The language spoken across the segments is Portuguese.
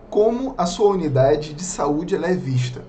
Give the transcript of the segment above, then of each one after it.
Como a sua unidade de saúde ela é vista.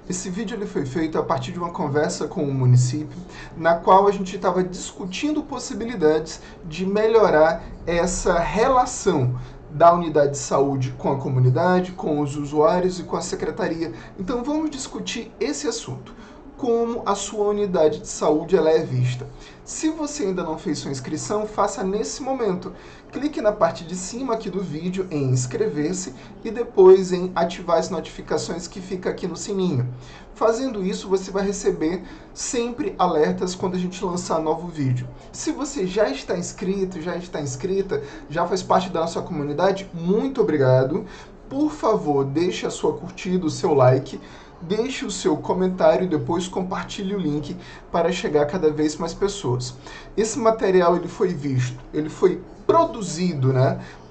Esse vídeo ele foi feito a partir de uma conversa com o município, na qual a gente estava discutindo possibilidades de melhorar essa relação da unidade de saúde com a comunidade, com os usuários e com a secretaria. Então vamos discutir esse assunto. Como a sua unidade de saúde ela é vista. Se você ainda não fez sua inscrição, faça nesse momento. Clique na parte de cima aqui do vídeo em inscrever-se e depois em ativar as notificações que fica aqui no sininho. Fazendo isso, você vai receber sempre alertas quando a gente lançar novo vídeo. Se você já está inscrito, já está inscrita, já faz parte da nossa comunidade, muito obrigado. Por favor, deixe a sua curtida, o seu like. Deixe o seu comentário e depois compartilhe o link para chegar a cada vez mais pessoas. Esse material ele foi visto, ele foi produzido,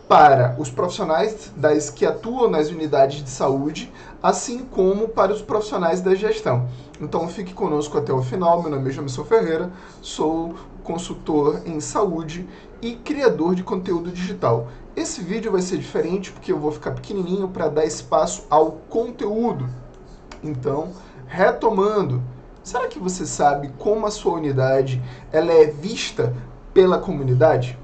para os profissionais que atuam nas unidades de saúde, assim como para os profissionais da gestão. Então fique conosco até o final. Meu nome é Jamison Ferreira, sou consultor em saúde e criador de conteúdo digital. Esse vídeo vai ser diferente porque eu vou ficar pequenininho para dar espaço ao conteúdo. Então, retomando, será que você sabe como a sua unidade ela é vista pela comunidade?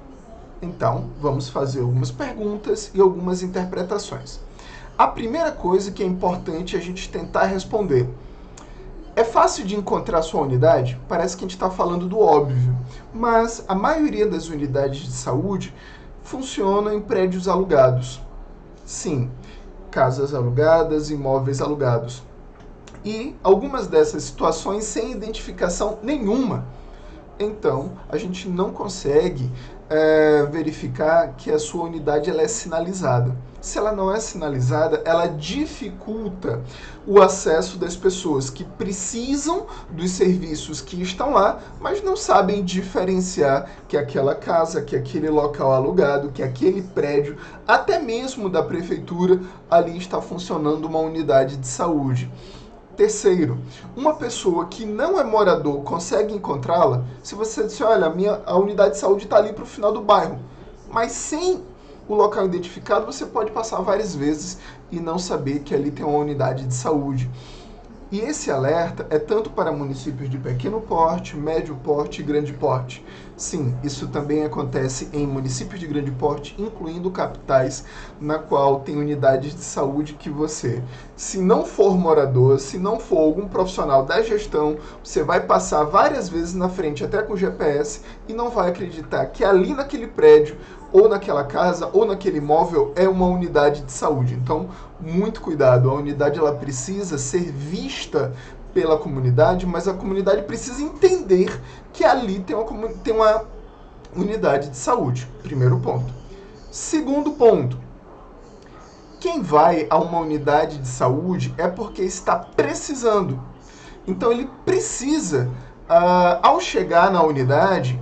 Então, vamos fazer algumas perguntas e algumas interpretações. A primeira coisa que é importante a gente tentar responder. É fácil de encontrar a sua unidade? Parece que a gente está falando do óbvio, mas a maioria das unidades de saúde funcionam em prédios alugados. Sim, casas alugadas, imóveis alugados. E algumas dessas situações sem identificação nenhuma. Então, a gente não consegue verificar que a sua unidade ela é sinalizada. Se ela não é sinalizada, ela dificulta o acesso das pessoas que precisam dos serviços que estão lá, mas não sabem diferenciar que aquela casa, que aquele local alugado, que aquele prédio, até mesmo da prefeitura, ali está funcionando uma unidade de saúde. Terceiro, uma pessoa que não é morador consegue encontrá-la se você disser, olha, a unidade de saúde está ali para o final do bairro. Mas sem o local identificado, você pode passar várias vezes e não saber que ali tem uma unidade de saúde. E esse alerta é tanto para municípios de pequeno porte, médio porte e grande porte. Sim, isso também acontece em municípios de grande porte, incluindo capitais, na qual tem unidades de saúde que você, se não for morador, se não for algum profissional da gestão, você vai passar várias vezes na frente, até com GPS, e não vai acreditar que ali naquele prédio, ou naquela casa, ou naquele imóvel, é uma unidade de saúde. Então, muito cuidado, a unidade ela precisa ser vista pela comunidade, mas a comunidade precisa entender que ali tem uma unidade de saúde. Primeiro ponto. Segundo ponto, quem vai a uma unidade de saúde é porque está precisando. Então ele precisa, ao chegar na unidade,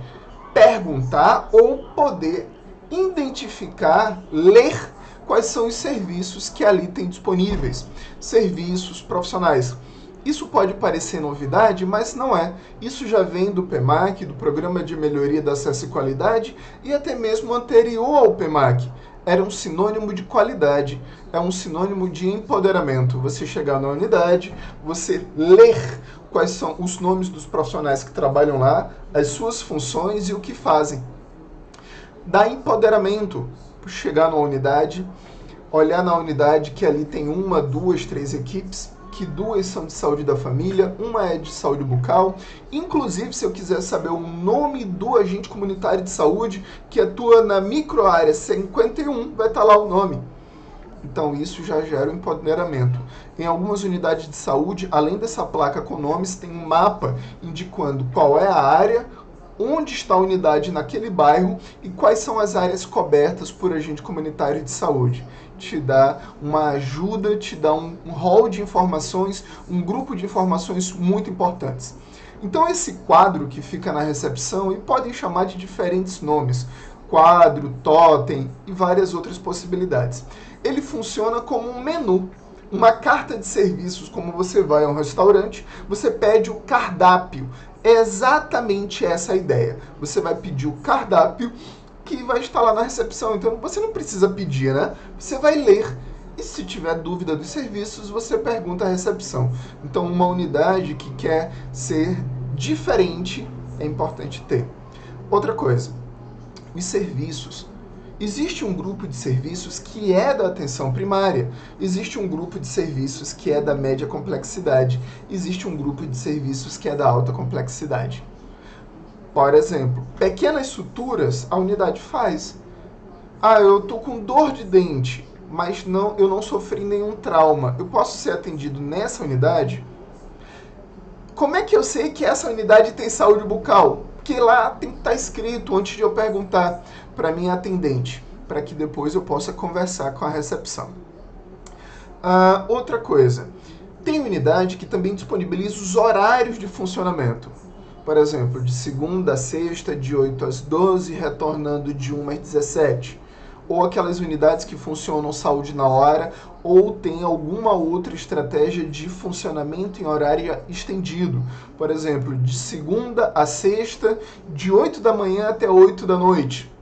perguntar ou poder identificar, ler quais são os serviços que ali tem disponíveis, serviços profissionais. Isso pode parecer novidade, mas não é. Isso já vem do PEMAC, do Programa de Melhoria da Acesso e Qualidade, e até mesmo anterior ao PEMAC. Era um sinônimo de qualidade, é um sinônimo de empoderamento. Você chegar na unidade, você ler quais são os nomes dos profissionais que trabalham lá, as suas funções e o que fazem. Dá empoderamento, chegar na unidade, olhar na unidade que ali tem 1, 2, 3 equipes, que 2 são de saúde da família, 1 é de saúde bucal. Inclusive, se eu quiser saber o nome do agente comunitário de saúde que atua na microárea 51, vai estar lá o nome. Então, isso já gera um empoderamento. Em algumas unidades de saúde, além dessa placa com nomes, tem um mapa indicando qual é a área, onde está a unidade naquele bairro e quais são as áreas cobertas por agente comunitário de saúde. Te dá uma ajuda, te dá um rol de informações, um grupo de informações muito importantes. Então esse quadro que fica na recepção, e podem chamar de diferentes nomes, quadro, totem e várias outras possibilidades. Ele funciona como um menu, uma carta de serviços, como você vai a um restaurante, você pede o cardápio. É exatamente essa a ideia. Você vai pedir o cardápio que vai estar lá na recepção. Então, você não precisa pedir, Você vai ler E se tiver dúvida dos serviços, você pergunta à recepção. Então, uma unidade que quer ser diferente é importante ter. Outra coisa, os serviços. Existe um grupo de serviços que é da atenção primária, existe um grupo de serviços que é da média complexidade, existe um grupo de serviços que é da alta complexidade. Por exemplo, pequenas suturas a unidade faz. Eu estou com dor de dente, mas eu não sofri nenhum trauma. Eu posso ser atendido nessa unidade? Como é que eu sei que essa unidade tem saúde bucal? Porque lá tem que estar escrito antes de eu perguntar para minha atendente, para que depois eu possa conversar com a recepção. Outra coisa, tem unidade que também disponibiliza os horários de funcionamento. Por exemplo, de segunda a sexta, de 8 às 12, retornando de 1 às 17. Ou aquelas unidades que funcionam saúde na hora, ou tem alguma outra estratégia de funcionamento em horário estendido. Por exemplo, de segunda a sexta, de 8 da manhã até 8 da noite.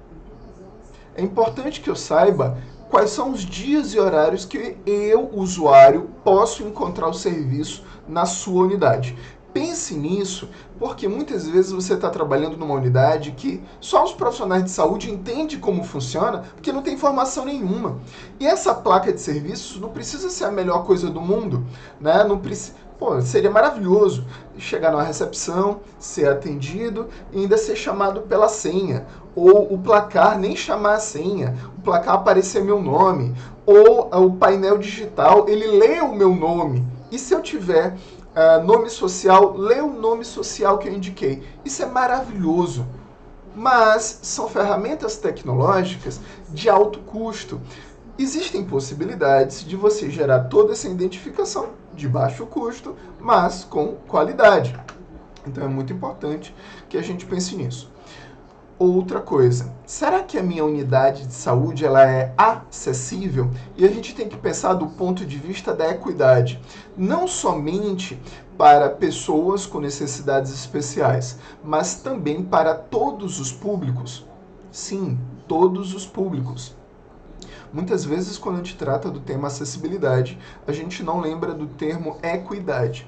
É importante que eu saiba quais são os dias e horários que eu, usuário, posso encontrar o serviço na sua unidade. Pense nisso, porque muitas vezes você está trabalhando numa unidade que só os profissionais de saúde entendem como funciona, porque não tem informação nenhuma. E essa placa de serviços não precisa ser a melhor coisa do mundo, né? Não precisa... seria maravilhoso chegar na recepção, ser atendido e ainda ser chamado pela senha. Ou o placar nem chamar a senha, o placar aparecer meu nome. Ou o painel digital, ele lê o meu nome. E se eu tiver nome social, lê o nome social que eu indiquei. Isso é maravilhoso. Mas são ferramentas tecnológicas de alto custo. Existem possibilidades de você gerar toda essa identificação de baixo custo, mas com qualidade. Então é muito importante que a gente pense nisso. Outra coisa, será que a minha unidade de saúde ela é acessível? E a gente tem que pensar do ponto de vista da equidade, não somente para pessoas com necessidades especiais, mas também para todos os públicos. Sim, todos os públicos. Muitas vezes, quando a gente trata do tema acessibilidade, a gente não lembra do termo equidade.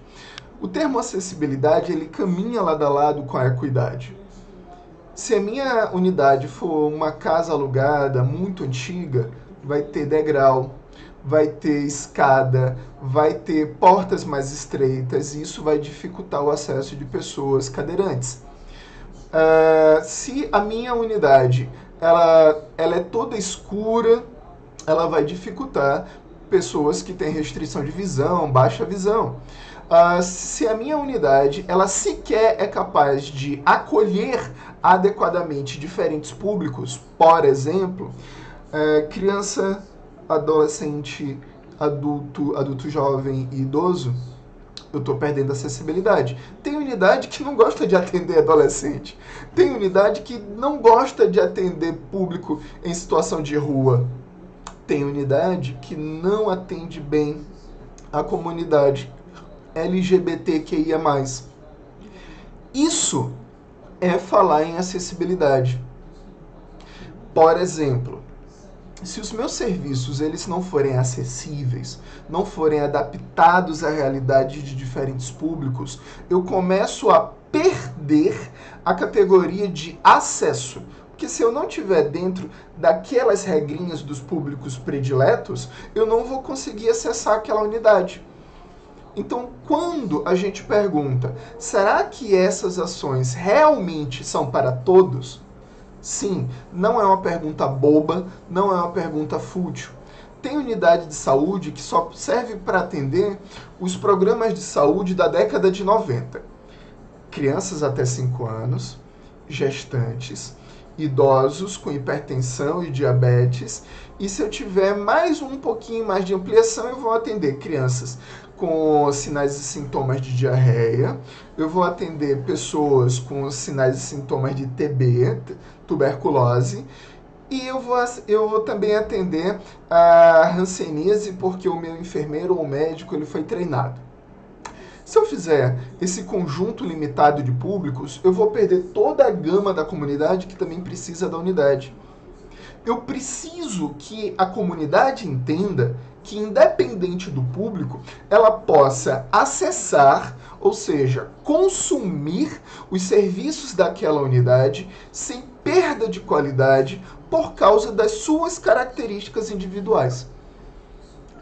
O termo acessibilidade, ele caminha lado a lado com a equidade. Se a minha unidade for uma casa alugada muito antiga, vai ter degrau, vai ter escada, vai ter portas mais estreitas, e isso vai dificultar o acesso de pessoas cadeirantes. Se a minha unidade ela é toda escura, ela vai dificultar pessoas que têm restrição de visão, baixa visão. Se a minha unidade ela sequer é capaz de acolher adequadamente diferentes públicos, por exemplo, criança, adolescente, adulto jovem e idoso, eu estou perdendo acessibilidade. Tem unidade que não gosta de atender adolescente. Tem unidade que não gosta de atender público em situação de rua. Tem unidade que não atende bem a comunidade LGBTQIA+. Isso é falar em acessibilidade. Por exemplo, se os meus serviços eles não forem acessíveis, não forem adaptados à realidade de diferentes públicos, eu começo a perder a categoria de acesso. Porque se eu não estiver dentro daquelas regrinhas dos públicos prediletos, eu não vou conseguir acessar aquela unidade. Então, quando a gente pergunta, será que essas ações realmente são para todos? Sim, não é uma pergunta boba, não é uma pergunta fútil. Tem unidade de saúde que só serve para atender os programas de saúde da década de 90. Crianças até 5 anos, gestantes, idosos com hipertensão e diabetes. E se eu tiver um pouquinho mais de ampliação, eu vou atender crianças com sinais e sintomas de diarreia, eu vou atender pessoas com sinais e sintomas de TB, tuberculose, e eu vou também atender a hanseníase, porque o meu enfermeiro ou médico ele foi treinado. Se eu fizer esse conjunto limitado de públicos, eu vou perder toda a gama da comunidade que também precisa da unidade. Eu preciso que a comunidade entenda que, independente do público, ela possa acessar, ou seja, consumir os serviços daquela unidade sem perda de qualidade por causa das suas características individuais.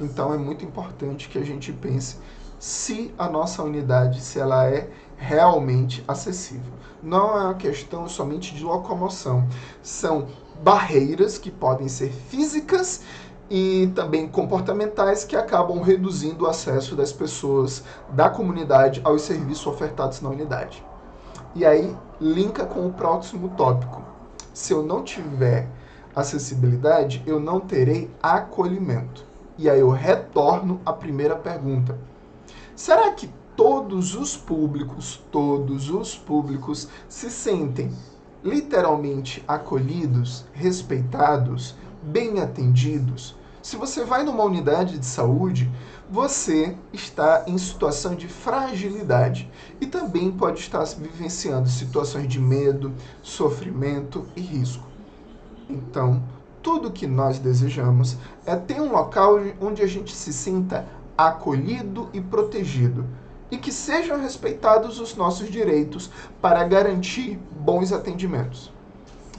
Então é muito importante que a gente pense se a nossa unidade, se ela é realmente acessível. Não é uma questão somente de locomoção, são barreiras que podem ser físicas e também comportamentais que acabam reduzindo o acesso das pessoas da comunidade aos serviços ofertados na unidade. E aí, linka com o próximo tópico. Se eu não tiver acessibilidade, eu não terei acolhimento. E aí eu retorno à primeira pergunta. Será que todos os públicos se sentem literalmente acolhidos, respeitados, bem atendidos? Se você vai numa unidade de saúde, você está em situação de fragilidade e também pode estar vivenciando situações de medo, sofrimento e risco. Então, tudo que nós desejamos é ter um local onde a gente se sinta acolhido e protegido e que sejam respeitados os nossos direitos para garantir bons atendimentos.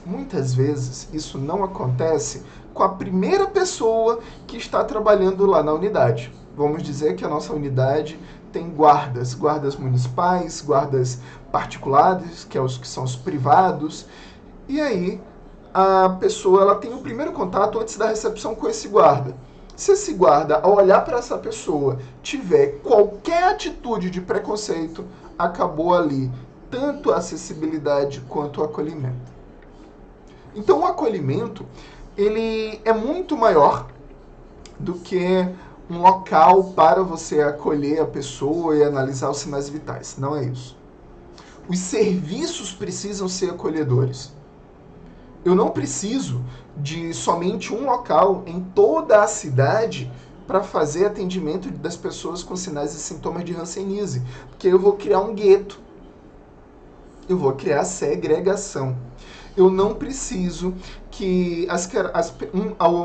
Muitas vezes isso não acontece com a primeira pessoa que está trabalhando lá na unidade. Vamos dizer que a nossa unidade tem guardas municipais, guardas particulares, que são os privados, e aí a pessoa ela tem o primeiro contato antes da recepção com esse guarda. Se esse guarda, ao olhar para essa pessoa, tiver qualquer atitude de preconceito, acabou ali tanto a acessibilidade quanto o acolhimento. Então o acolhimento ele é muito maior do que um local para você acolher a pessoa e analisar os sinais vitais. Não é isso. Os serviços precisam ser acolhedores. Eu não preciso de somente um local em toda a cidade para fazer atendimento das pessoas com sinais e sintomas de hanseníase, porque eu vou criar um gueto. Eu vou criar segregação. Eu não preciso que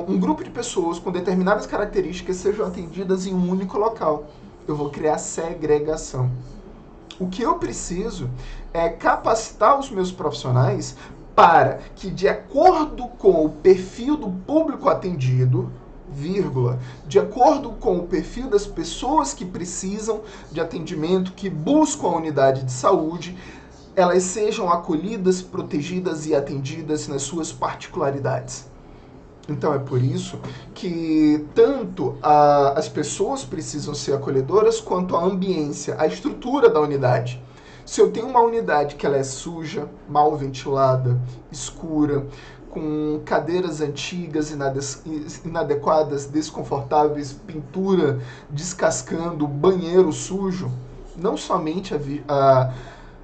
um grupo de pessoas com determinadas características sejam atendidas em um único local. Eu vou criar segregação. O que eu preciso é capacitar os meus profissionais para que, de acordo com o perfil do público atendido, de acordo com o perfil das pessoas que precisam de atendimento, que buscam a unidade de saúde, elas sejam acolhidas, protegidas e atendidas nas suas particularidades. Então é por isso que tanto as pessoas precisam ser acolhedoras quanto a ambiência, a estrutura da unidade. Se eu tenho uma unidade que ela é suja, mal ventilada, escura, com cadeiras antigas, inadequadas, desconfortáveis, pintura descascando, banheiro sujo, não somente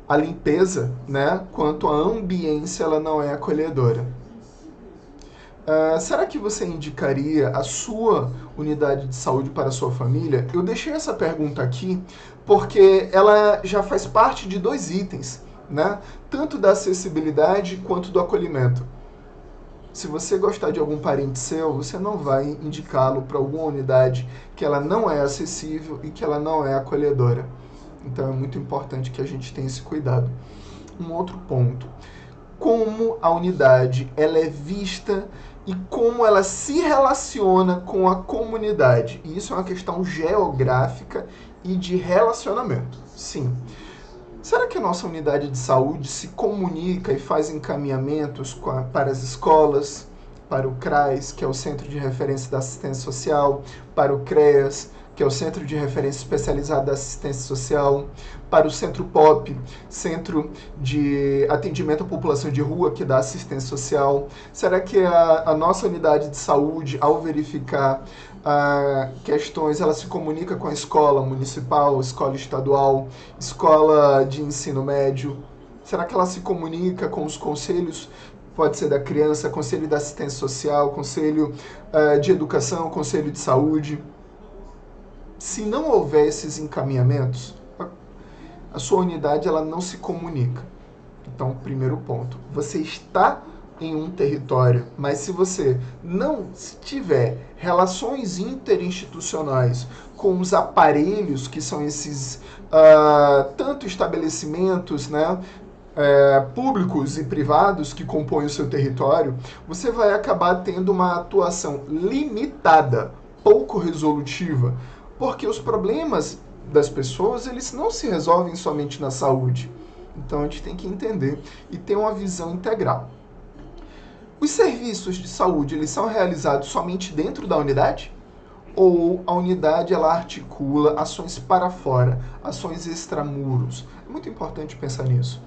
a limpeza, né, quanto a ambiência ela não é acolhedora. Será que você indicaria a sua unidade de saúde para a sua família? Eu deixei essa pergunta aqui porque ela já faz parte de 2 itens, né? Tanto da acessibilidade quanto do acolhimento. Se você gostar de algum parente seu, você não vai indicá-lo para alguma unidade que ela não é acessível e que ela não é acolhedora. Então é muito importante que a gente tenha esse cuidado. Um outro ponto. Como a unidade ela é vista e como ela se relaciona com a comunidade. E isso é uma questão geográfica e de relacionamento. Sim. Será que a nossa unidade de saúde se comunica e faz encaminhamentos para as escolas, para o CRAS, que é o Centro de Referência da Assistência Social, para o CREAS, que é o Centro de Referência Especializado da Assistência Social, para o Centro POP, Centro de Atendimento à População de Rua, que dá assistência social? Será que a nossa unidade de saúde, ao verificar questões, ela se comunica com a escola municipal, escola estadual, escola de ensino médio? Será que ela se comunica com os conselhos? Pode ser da criança, conselho da assistência social, conselho de educação, conselho de saúde. Se não houver esses encaminhamentos, a sua unidade ela não se comunica. Então, primeiro ponto, você está em um território, mas se você não tiver relações interinstitucionais com os aparelhos que são esses tanto estabelecimentos, né, públicos e privados que compõem o seu território, você vai acabar tendo uma atuação limitada, pouco resolutiva, porque os problemas das pessoas, eles não se resolvem somente na saúde. Então a gente tem que entender e ter uma visão integral. Os serviços de saúde, eles são realizados somente dentro da unidade? Ou a unidade, ela articula ações para fora, ações extramuros? É muito importante pensar nisso.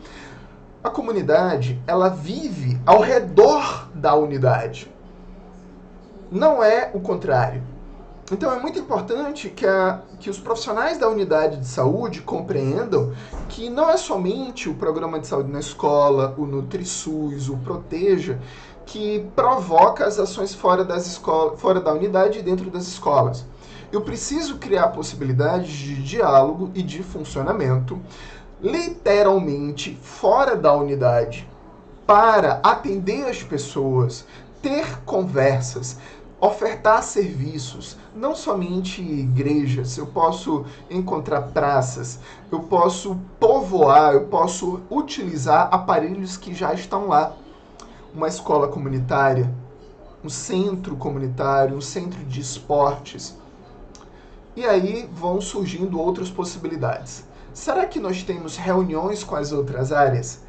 A comunidade, ela vive ao redor da unidade. Não é o contrário. Então é muito importante que os profissionais da unidade de saúde compreendam que não é somente o programa de saúde na escola, o NutriSUS, o Proteja, que provoca as ações fora da unidade e dentro das escolas. Eu preciso criar possibilidades de diálogo e de funcionamento, literalmente fora da unidade, para atender as pessoas, ter conversas, ofertar serviços, não somente igrejas. Eu posso encontrar praças, eu posso povoar, eu posso utilizar aparelhos que já estão lá. Uma escola comunitária, um centro comunitário, um centro de esportes. E aí vão surgindo outras possibilidades. Será que nós temos reuniões com as outras áreas?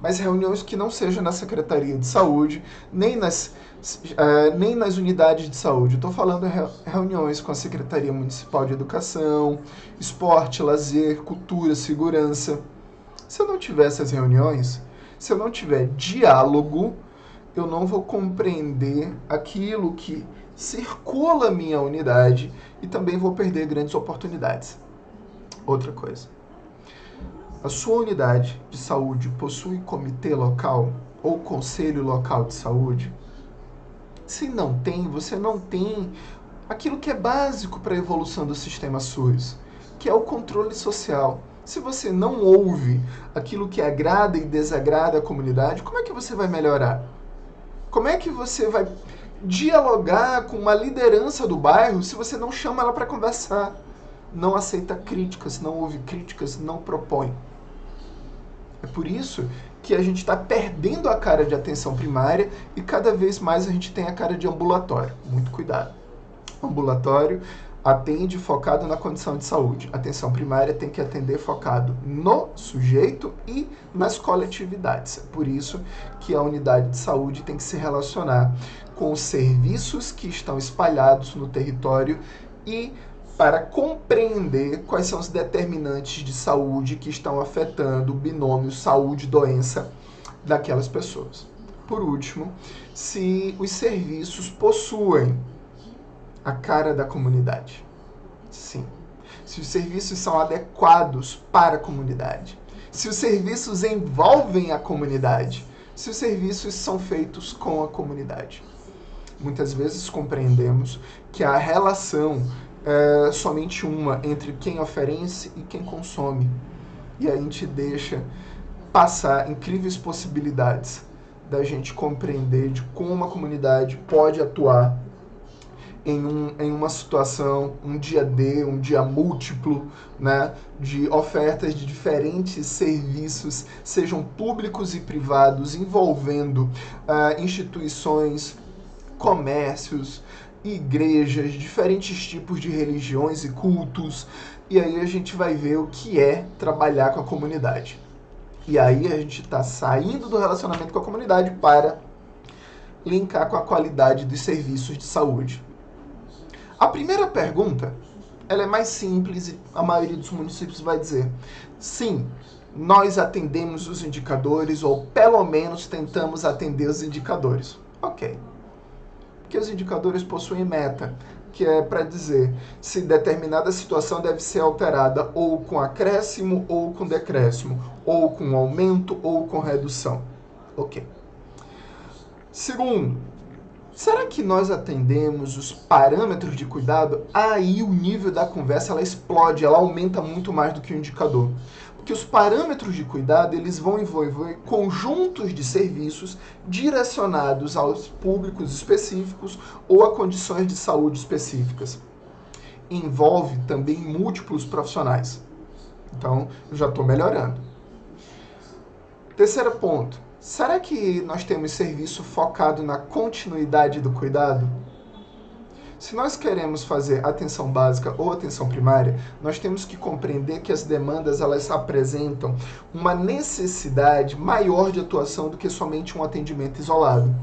Mas reuniões que não sejam na Secretaria de Saúde, nem nas unidades de saúde. Estou falando reuniões com a Secretaria Municipal de Educação, Esporte, Lazer, Cultura, Segurança. Se eu não tiver essas reuniões, se eu não tiver diálogo, eu não vou compreender aquilo que circula a minha unidade e também vou perder grandes oportunidades. Outra coisa. A sua unidade de saúde possui comitê local ou conselho local de saúde? Se não tem, você não tem aquilo que é básico para a evolução do sistema SUS, que é o controle social. Se você não ouve aquilo que agrada e desagrada a comunidade, como é que você vai melhorar? Como é que você vai dialogar com uma liderança do bairro se você não chama ela para conversar? Não aceita críticas, não ouve críticas, não propõe. É por isso que a gente está perdendo a cara de atenção primária e cada vez mais a gente tem a cara de ambulatório. Muito cuidado. Ambulatório atende focado na condição de saúde. Atenção primária tem que atender focado no sujeito e nas coletividades. É por isso que a unidade de saúde tem que se relacionar com os serviços que estão espalhados no território e para compreender quais são os determinantes de saúde que estão afetando o binômio saúde-doença daquelas pessoas. Por último, se os serviços possuem a cara da comunidade. Sim. Se os serviços são adequados para a comunidade. Se os serviços envolvem a comunidade. Se os serviços são feitos com a comunidade. Muitas vezes compreendemos que a relação é somente uma entre quem oferece e quem consome. E a gente deixa passar incríveis possibilidades da gente compreender de como a comunidade pode atuar em uma situação, um dia D, um dia múltiplo, né, de ofertas de diferentes serviços, sejam públicos e privados, envolvendo instituições, comércios, igrejas, diferentes tipos de religiões e cultos. E aí a gente vai ver o que é trabalhar com a comunidade. E aí a gente está saindo do relacionamento com a comunidade para linkar com a qualidade dos serviços de saúde. A primeira pergunta, ela é mais simples e a maioria dos municípios vai dizer: sim, nós atendemos os indicadores, ou pelo menos tentamos atender os indicadores. Ok. Porque os indicadores possuem meta, que é para dizer se determinada situação deve ser alterada ou com acréscimo ou com decréscimo, ou com aumento ou com redução. Ok. Segundo, será que nós atendemos os parâmetros de cuidado? Aí o nível da conversa ela explode, ela aumenta muito mais do que o indicador. que os parâmetros de cuidado eles vão envolver conjuntos de serviços direcionados aos públicos específicos ou a condições de saúde específicas. Envolve também múltiplos profissionais. Então, eu já estou melhorando. Terceiro ponto. Será que nós temos serviço focado na continuidade do cuidado? Se nós queremos fazer atenção básica ou atenção primária, nós temos que compreender que as demandas elas apresentam uma necessidade maior de atuação do que somente um atendimento isolado.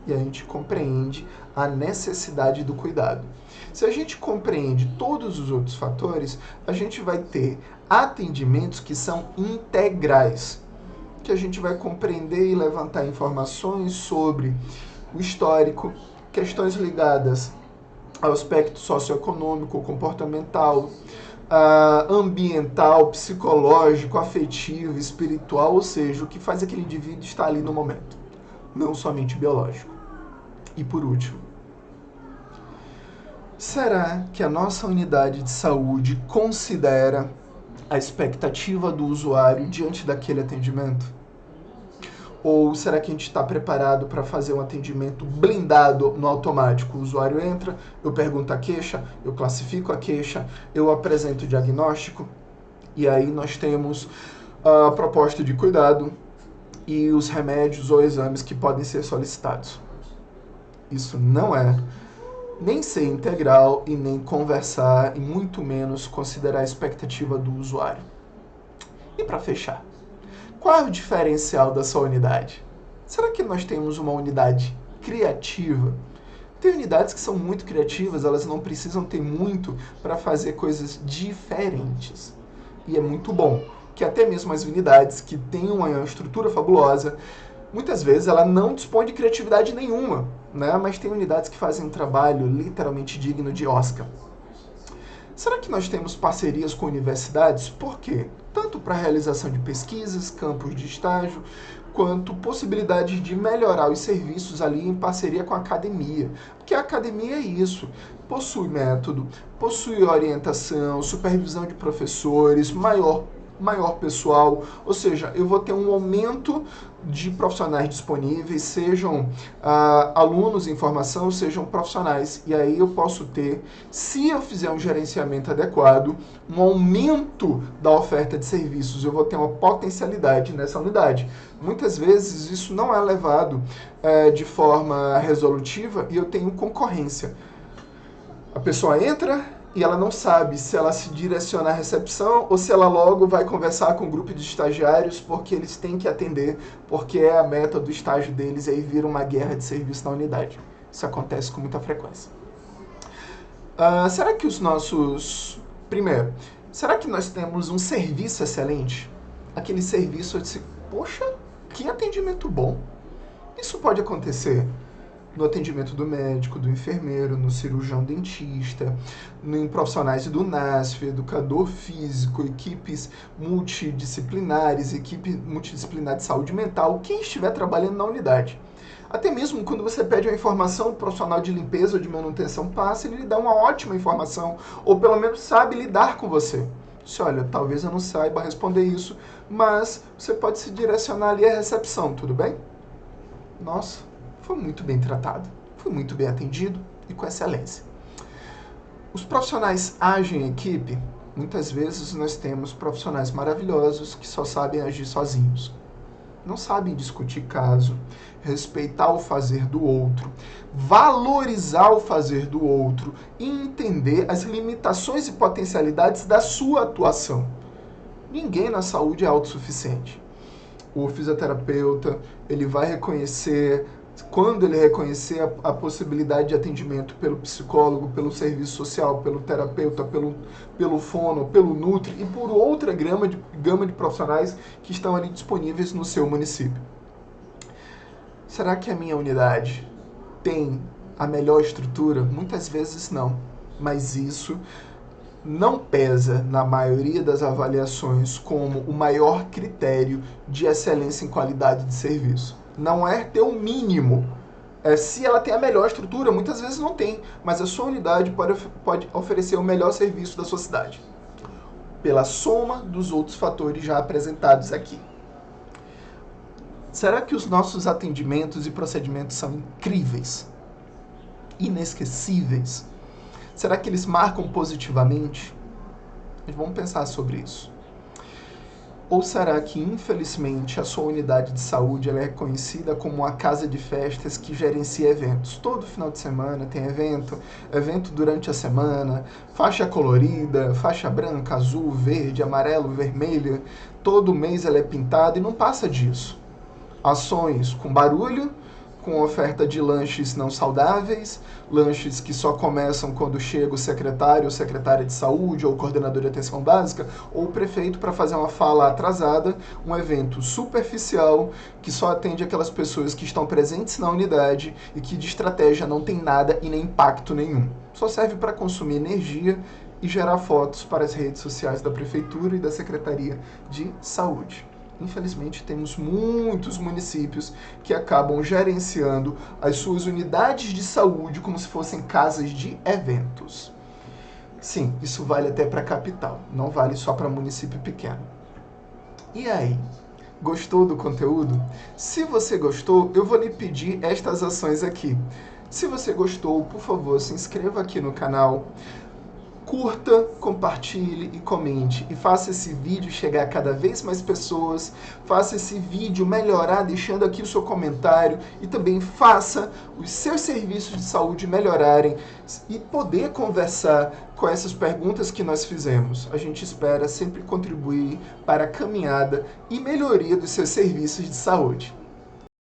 E a gente compreende a necessidade do cuidado. Se a gente compreende todos os outros fatores, a gente vai ter atendimentos que são integrais, que a gente vai compreender e levantar informações sobre o histórico, questões ligadas ao aspecto socioeconômico, comportamental, ambiental, psicológico, afetivo, espiritual, ou seja, o que faz aquele indivíduo estar ali no momento, não somente biológico. E por último, será que a nossa unidade de saúde considera a expectativa do usuário diante daquele atendimento? Ou será que a gente está preparado para fazer um atendimento blindado no automático? O usuário entra, eu pergunto a queixa, eu classifico a queixa, eu apresento o diagnóstico e aí nós temos a proposta de cuidado e os remédios ou exames que podem ser solicitados. Isso não é nem ser integral e nem conversar e muito menos considerar a expectativa do usuário. E para fechar, qual é o diferencial da sua unidade? Será que nós temos uma unidade criativa? Tem unidades que são muito criativas, elas não precisam ter muito para fazer coisas diferentes. E é muito bom que até mesmo as unidades que têm uma estrutura fabulosa, muitas vezes ela não dispõe de criatividade nenhuma, né? Mas tem unidades que fazem um trabalho literalmente digno de Oscar. Será que nós temos parcerias com universidades? Por quê? Tanto para a realização de pesquisas, campos de estágio, quanto possibilidade de melhorar os serviços ali em parceria com a academia. Porque a academia é isso, possui método, possui orientação, supervisão de professores, maior pessoal, ou seja, eu vou ter um aumento de profissionais disponíveis, sejam alunos em formação, sejam profissionais. E aí eu posso ter, se eu fizer um gerenciamento adequado, um aumento da oferta de serviços, eu vou ter uma potencialidade nessa unidade. Muitas vezes isso não é levado de forma resolutiva e eu tenho concorrência. A pessoa entra e ela não sabe se ela se direcionar à recepção ou se ela logo vai conversar com um grupo de estagiários porque eles têm que atender, porque é a meta do estágio deles e aí vira uma guerra de serviço na unidade. Isso acontece com muita frequência. Será que os nossos... Primeiro, será que nós temos um serviço excelente? Aquele serviço de... Poxa, que atendimento bom! Isso pode acontecer no atendimento do médico, do enfermeiro, no cirurgião dentista, em profissionais do NASF, educador físico, equipes multidisciplinares, equipe multidisciplinar de saúde mental, quem estiver trabalhando na unidade. Até mesmo quando você pede uma informação, o profissional de limpeza ou de manutenção passa, ele lhe dá uma ótima informação, ou pelo menos sabe lidar com você. Você olha, talvez eu não saiba responder isso, mas você pode se direcionar ali à recepção, tudo bem? Nossa, foi muito bem tratado, foi muito bem atendido e com excelência. Os profissionais agem em equipe. Muitas vezes nós temos profissionais maravilhosos que só sabem agir sozinhos. Não sabem discutir caso, respeitar o fazer do outro, valorizar o fazer do outro e entender as limitações e potencialidades da sua atuação. Ninguém na saúde é autossuficiente. O fisioterapeuta, ele vai reconhecer... Quando ele reconhecer a possibilidade de atendimento pelo psicólogo, pelo serviço social, pelo terapeuta, pelo fono, pelo nutri e por outra gama de profissionais que estão ali disponíveis no seu município. Será que a minha unidade tem a melhor estrutura? Muitas vezes não, mas isso não pesa na maioria das avaliações como o maior critério de excelência em qualidade de serviço. Não é ter o mínimo. Se ela tem a melhor estrutura, muitas vezes não tem, mas a sua unidade pode oferecer o melhor serviço da sua cidade. pela soma dos outros fatores já apresentados aqui. Será que os nossos atendimentos e procedimentos são incríveis? Inesquecíveis? Será que eles marcam positivamente? Vamos pensar sobre isso. Ou será que, infelizmente, a sua unidade de saúde ela é conhecida como uma casa de festas que gerencia eventos? Todo final de semana tem evento durante a semana, faixa colorida, faixa branca, azul, verde, amarelo, vermelha. Todo mês ela é pintada e não passa disso. Ações com barulho, com oferta de lanches não saudáveis, lanches que só começam quando chega o secretário ou secretária de saúde, ou o coordenador de atenção básica, ou o prefeito para fazer uma fala atrasada, um evento superficial que só atende aquelas pessoas que estão presentes na unidade e que de estratégia não tem nada e nem impacto nenhum. Só serve para consumir energia e gerar fotos para as redes sociais da prefeitura e da Secretaria de Saúde. Infelizmente, temos muitos municípios que acabam gerenciando as suas unidades de saúde como se fossem casas de eventos. Sim, isso vale até para a capital, não vale só para município pequeno. E aí? Gostou do conteúdo? Se você gostou, eu vou lhe pedir estas ações aqui. Se você gostou, por favor, se inscreva aqui no canal. Curta, compartilhe e comente. E faça esse vídeo chegar a cada vez mais pessoas. Faça esse vídeo melhorar deixando aqui o seu comentário. E também faça os seus serviços de saúde melhorarem e poder conversar com essas perguntas que nós fizemos. A gente espera sempre contribuir para a caminhada e melhoria dos seus serviços de saúde.